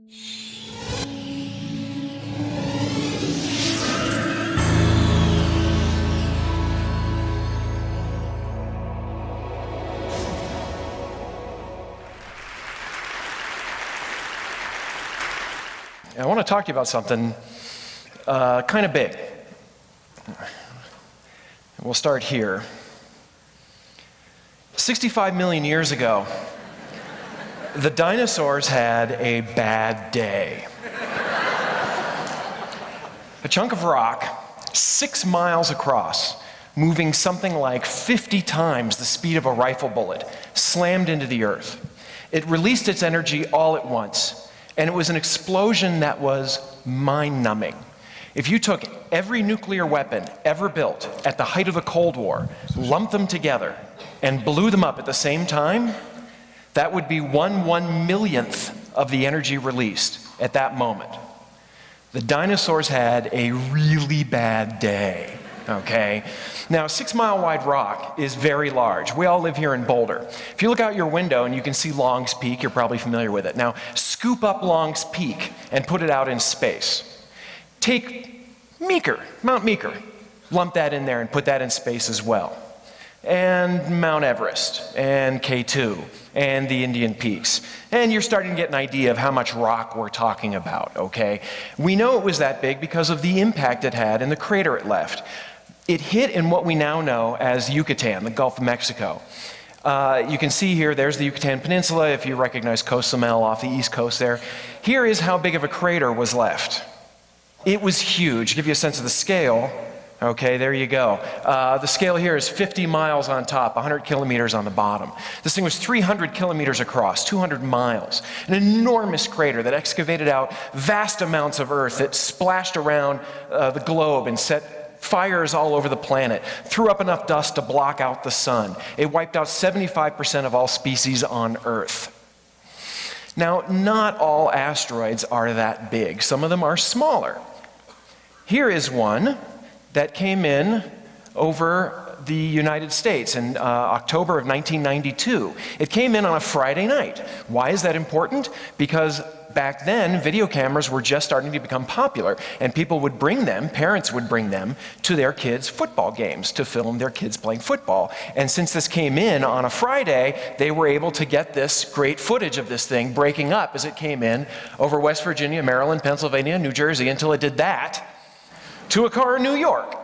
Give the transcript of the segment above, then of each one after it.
I want to talk to you about something kind of big. We'll start here. 65 million years ago, the dinosaurs had a bad day. A chunk of rock, 6 miles across, moving something like 50 times the speed of a rifle bullet, slammed into the earth. It released its energy all at once. And it was an explosion that was mind-numbing. If you took every nuclear weapon ever built at the height of the Cold War, lumped them together, and blew them up at the same time, that would be 1/1,000,000th of the energy released at that moment. The dinosaurs had a really bad day. Okay? Now, 6 Mile wide rock is very large. We all live here in Boulder. If you look out your window and you can see Long's Peak, you're probably familiar with it. Now, scoop up Long's Peak and put it out in space. Take Mount Meeker, lump that in there and put that in space as well. And Mount Everest, and K2, and the Indian Peaks. And you're starting to get an idea of how much rock we're talking about, okay? We know it was that big because of the impact it had and the crater it left. It hit in what we now know as Yucatan, the Gulf of Mexico. You can see here, there's the Yucatan Peninsula, if you recognize Cozumel off the east coast there. Here is how big of a crater was left. It was huge. To give you a sense of the scale, okay, there you go. The scale here is 50 miles on top, 100 kilometers on the bottom. This thing was 300 kilometers across, 200 miles. An enormous crater that excavated out vast amounts of earth that splashed around the globe and set fires all over the planet, threw up enough dust to block out the sun. It wiped out 75% of all species on Earth. Now, not all asteroids are that big. Some of them are smaller. Here is one that came in over the United States in October of 1992. It came in on a Friday night. Why is that important? Because back then, video cameras were just starting to become popular, and people would bring them, parents would bring them, to their kids' football games to film their kids playing football. And since this came in on a Friday, they were able to get this great footage of this thing breaking up as it came in over West Virginia, Maryland, Pennsylvania, New Jersey, until it did that to a car in New York.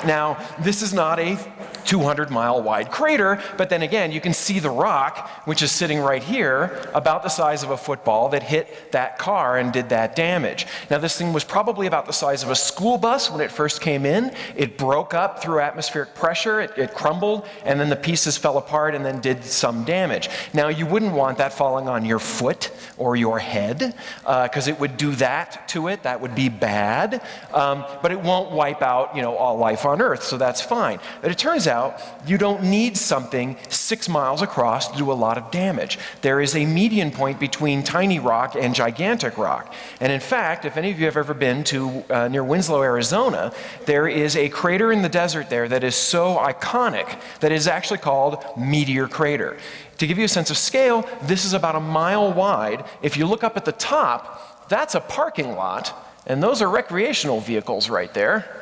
Now, this is not a 200-mile wide crater, but then again, you can see the rock, which is sitting right here, about the size of a football, that hit that car and did that damage. Now, this thing was probably about the size of a school bus when it first came in. It broke up through atmospheric pressure, it crumbled, and then the pieces fell apart and then did some damage. Now, you wouldn't want that falling on your foot or your head, because it would do that to it. That would be bad, but it won't wipe out, all life on Earth, so that's fine. But it turns out you don't need something 6 miles across to do a lot of damage. There is a median point between tiny rock and gigantic rock. And in fact, if any of you have ever been to near Winslow, Arizona, there is a crater in the desert there that is so iconic that it is actually called Meteor Crater. To give you a sense of scale, this is about a mile wide. If you look up at the top, that's a parking lot, and those are recreational vehicles right there.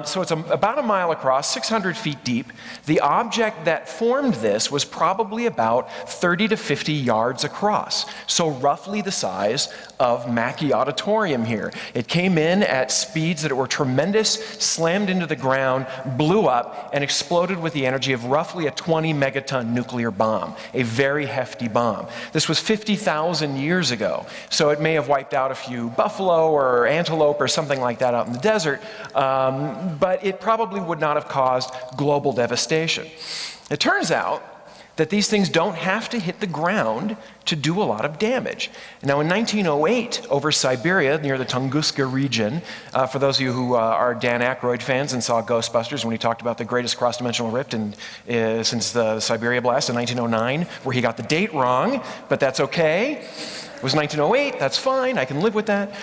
So it's about a mile across, 600 feet deep. The object that formed this was probably about 30 to 50 yards across, so roughly the size of Mackey Auditorium here. It came in at speeds that were tremendous, slammed into the ground, blew up, and exploded with the energy of roughly a 20 megaton nuclear bomb, a very hefty bomb. This was 50,000 years ago, so it may have wiped out a few buffalo or antelope or something like that out in the desert, but it probably would not have caused global devastation. It turns out that these things don't have to hit the ground to do a lot of damage. Now, in 1908, over Siberia, near the Tunguska region, for those of you who are Dan Aykroyd fans and saw Ghostbusters when he talked about the greatest cross-dimensional rift since the Siberia blast in 1909, where he got the date wrong, but that's okay. It was 1908, that's fine, I can live with that.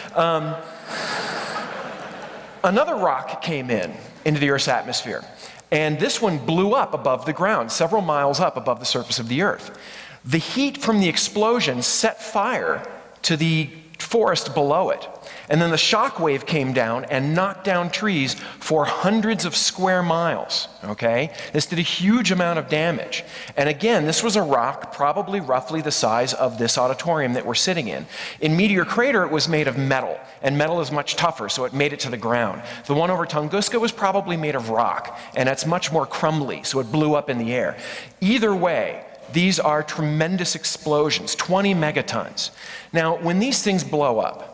Another rock came into the Earth's atmosphere, and this one blew up above the ground, several miles up above the surface of the Earth. The heat from the explosion set fire to the forest below it. And then the shock wave came down and knocked down trees for hundreds of square miles, okay? This did a huge amount of damage. And again, this was a rock probably roughly the size of this auditorium that we're sitting in. In Meteor Crater, it was made of metal, and metal is much tougher, so it made it to the ground. The one over Tunguska was probably made of rock, and it's much more crumbly, so it blew up in the air. Either way, these are tremendous explosions, 20 megatons. Now, when these things blow up,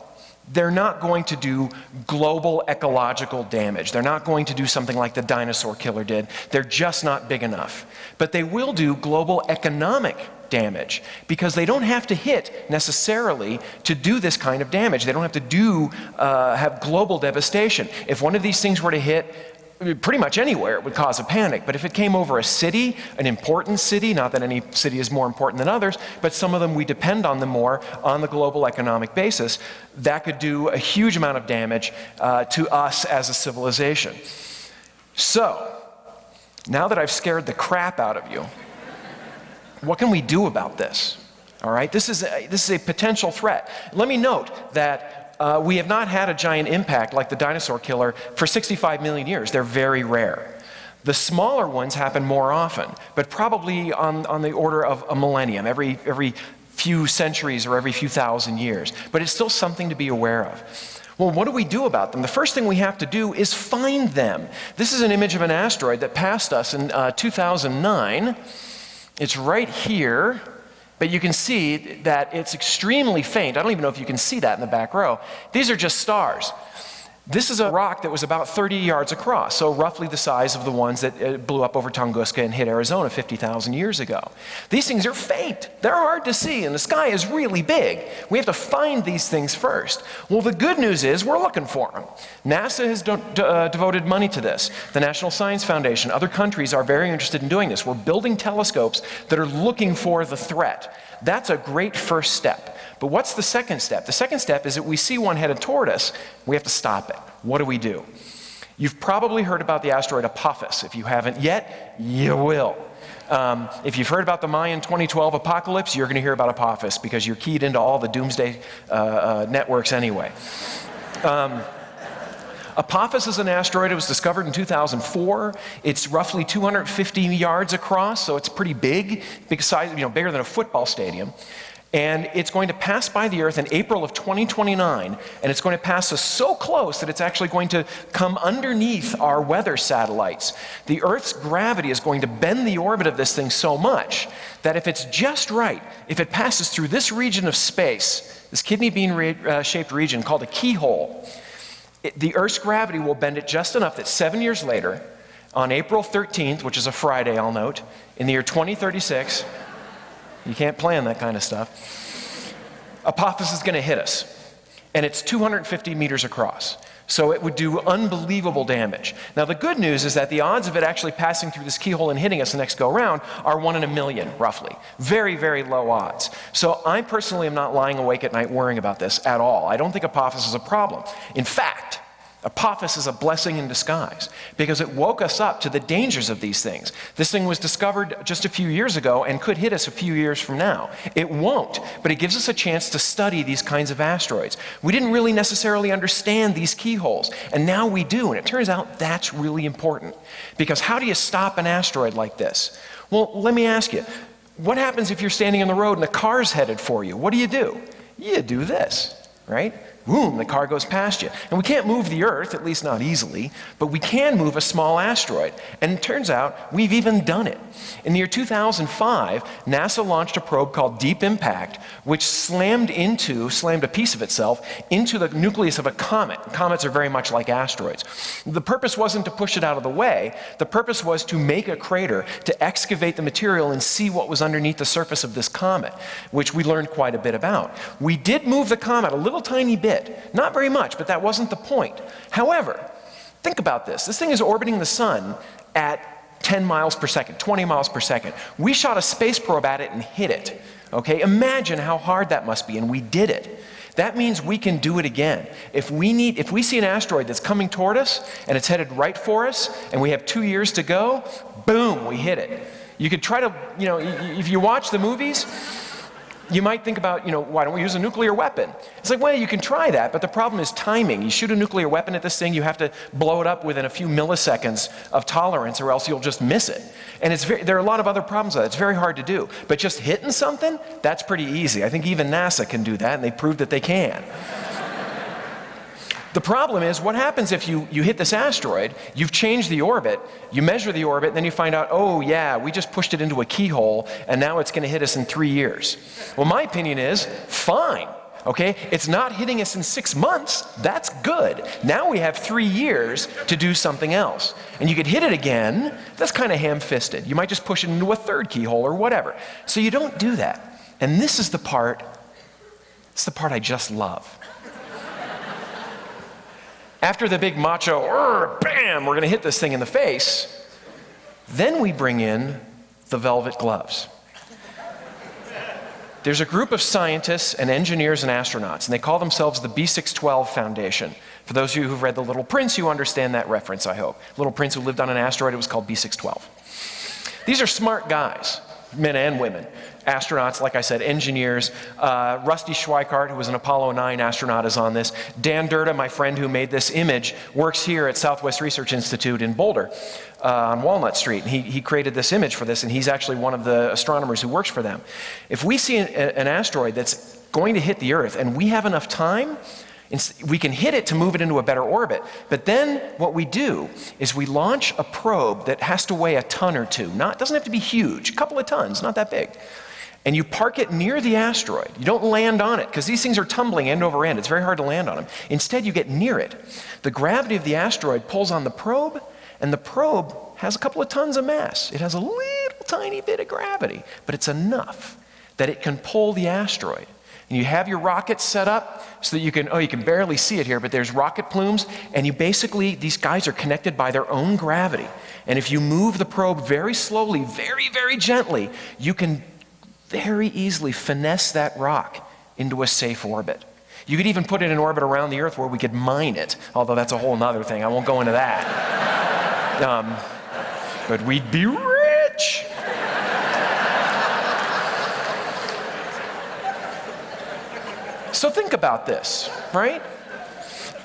they're not going to do global ecological damage. They're not going to do something like the dinosaur killer did. They're just not big enough. But they will do global economic damage because they don't have to hit necessarily to do this kind of damage. They don't have to have global devastation. If one of these things were to hit pretty much anywhere, it would cause a panic. But if it came over a city, an important city, not that any city is more important than others, but some of them we depend on them more on the global economic basis, that could do a huge amount of damage to us as a civilization. So, now that I've scared the crap out of you, what can we do about this? All right, this is a potential threat. Let me note that we have not had a giant impact like the dinosaur killer for 65 million years. They're very rare. The smaller ones happen more often, but probably on the order of a millennium, every few centuries or every few thousand years. But it's still something to be aware of. Well, what do we do about them? The first thing we have to do is find them. This is an image of an asteroid that passed us in 2009. It's right here. But you can see that it's extremely faint. I don't even know if you can see that in the back row. These are just stars. This is a rock that was about 30 yards across, so roughly the size of the ones that blew up over Tunguska and hit Arizona 50,000 years ago. These things are faint. They're hard to see, and the sky is really big. We have to find these things first. Well, the good news is we're looking for them. NASA has devoted money to this. The National Science Foundation, other countries are very interested in doing this. We're building telescopes that are looking for the threat. That's a great first step. But what's the second step? The second step is that we see one headed toward us, we have to stop it. What do? You've probably heard about the asteroid Apophis. If you haven't yet, you will. If you've heard about the Mayan 2012 apocalypse, you're going to hear about Apophis because you're keyed into all the doomsday networks anyway. Apophis is an asteroid. It was discovered in 2004. It's roughly 250 yards across, so it's pretty big size, bigger than a football stadium. And it's going to pass by the Earth in April of 2029, and it's going to pass us so close that it's actually going to come underneath our weather satellites. The Earth's gravity is going to bend the orbit of this thing so much that if it's just right, if it passes through this region of space, this kidney bean-shaped region called a keyhole, the Earth's gravity will bend it just enough that 7 years later, on April 13th, which is a Friday, I'll note, in the year 2036, you can't plan that kind of stuff, Apophis is going to hit us. And it's 250 meters across. So it would do unbelievable damage. Now the good news is that the odds of it actually passing through this keyhole and hitting us the next go around are 1 in a million, roughly. Very, very low odds. So I personally am not lying awake at night worrying about this at all. I don't think Apophis is a problem. In fact, Apophis is a blessing in disguise because it woke us up to the dangers of these things. This thing was discovered just a few years ago and could hit us a few years from now. It won't, but it gives us a chance to study these kinds of asteroids. We didn't really necessarily understand these keyholes, and now we do, and it turns out that's really important. Because how do you stop an asteroid like this? Well, let me ask you, what happens if you're standing on the road and a car's headed for you? What do? You do this, right? Boom, the car goes past you. And we can't move the Earth, at least not easily, but we can move a small asteroid. And it turns out we've even done it. In the year 2005, NASA launched a probe called Deep Impact, which slammed a piece of itself into the nucleus of a comet. Comets are very much like asteroids. The purpose wasn't to push it out of the way. The purpose was to make a crater, to excavate the material and see what was underneath the surface of this comet, which we learned quite a bit about. We did move the comet a little tiny bit. Not very much, but that wasn't the point. However, think about this. This thing is orbiting the sun at 10 miles per second, 20 miles per second. We shot a space probe at it and hit it. Okay? Imagine how hard that must be, and we did it. That means we can do it again. If we see an asteroid that's coming toward us and it's headed right for us and we have 2 years to go, boom, we hit it. You could try to, if you watch the movies, you might think about, why don't we use a nuclear weapon? It's like, well, you can try that, but the problem is timing. You shoot a nuclear weapon at this thing, you have to blow it up within a few milliseconds of tolerance, or else you'll just miss it. And there are a lot of other problems with that. It's very hard to do. But just hitting something, that's pretty easy. I think even NASA can do that, and they proved that they can. The problem is, what happens if you hit this asteroid, you've changed the orbit, you measure the orbit, and then you find out, oh yeah, we just pushed it into a keyhole, and now it's going to hit us in 3 years. Well, my opinion is, fine, okay? It's not hitting us in 6 months, that's good. Now we have 3 years to do something else. And you could hit it again, that's kind of ham-fisted. You might just push it into a third keyhole or whatever. So you don't do that. And this is the part, I just love. After the big macho, bam, we're going to hit this thing in the face, then we bring in the velvet gloves. There's a group of scientists and engineers and astronauts, and they call themselves the B612 Foundation. For those of you who've read The Little Prince, you understand that reference, I hope. Little Prince who lived on an asteroid, it was called B612. These are smart guys, men and women. Astronauts, like I said, engineers. Rusty Schweikart, who was an Apollo 9 astronaut, is on this. Dan Durda, my friend who made this image, works here at Southwest Research Institute in Boulder on Walnut Street. And he created this image for this, and he's actually one of the astronomers who works for them. If we see an asteroid that's going to hit the Earth and we have enough time, we can hit it to move it into a better orbit. But then what we do is we launch a probe that has to weigh a ton or two. It doesn't have to be huge, a couple of tons, not that big. And you park it near the asteroid. You don't land on it, because these things are tumbling end over end. It's very hard to land on them. Instead, you get near it. The gravity of the asteroid pulls on the probe, and the probe has a couple of tons of mass. It has a little tiny bit of gravity, but it's enough that it can pull the asteroid. And you have your rocket set up so that you can barely see it here, but there's rocket plumes, and these guys are connected by their own gravity. And if you move the probe very slowly, very, very gently, you can very easily finesse that rock into a safe orbit. You could even put it in orbit around the Earth where we could mine it, although that's a whole other thing. I won't go into that. But we'd be rich. So think about this, right?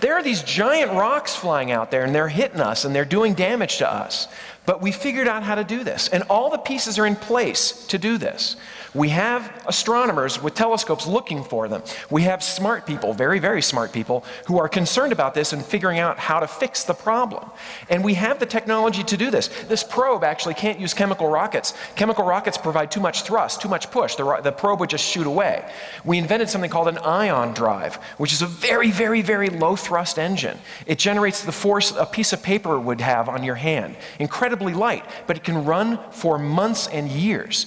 There are these giant rocks flying out there, and they're hitting us, and they're doing damage to us. But we figured out how to do this, and all the pieces are in place to do this. We have astronomers with telescopes looking for them. We have smart people, very, very smart people, who are concerned about this and figuring out how to fix the problem. And we have the technology to do this. This probe actually can't use chemical rockets. Chemical rockets provide too much thrust, too much push. The probe would just shoot away. We invented something called an ion drive, which is a very, very, very low thrust engine. It generates the force a piece of paper would have on your hand. Incredibly light, but it can run for months and years,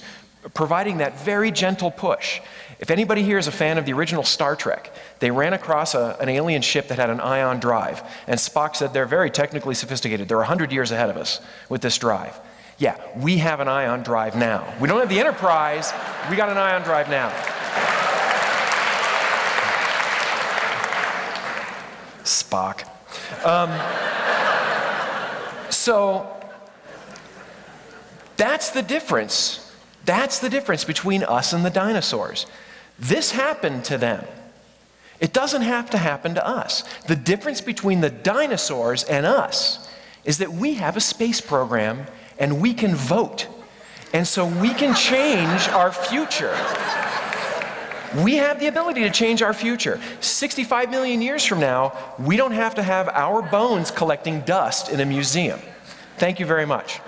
providing that very gentle push. If anybody here is a fan of the original Star Trek, they ran across an alien ship that had an ion drive, and Spock said they're very technically sophisticated. They're 100 years ahead of us with this drive. Yeah, we have an ion drive now. We don't have the Enterprise, we got an ion drive now. Spock. So that's the difference. That's the difference between us and the dinosaurs. This happened to them. It doesn't have to happen to us. The difference between the dinosaurs and us is that we have a space program and we can vote. And so we can change our future. We have the ability to change our future. 65 million years from now, we don't have to have our bones collecting dust in a museum. Thank you very much.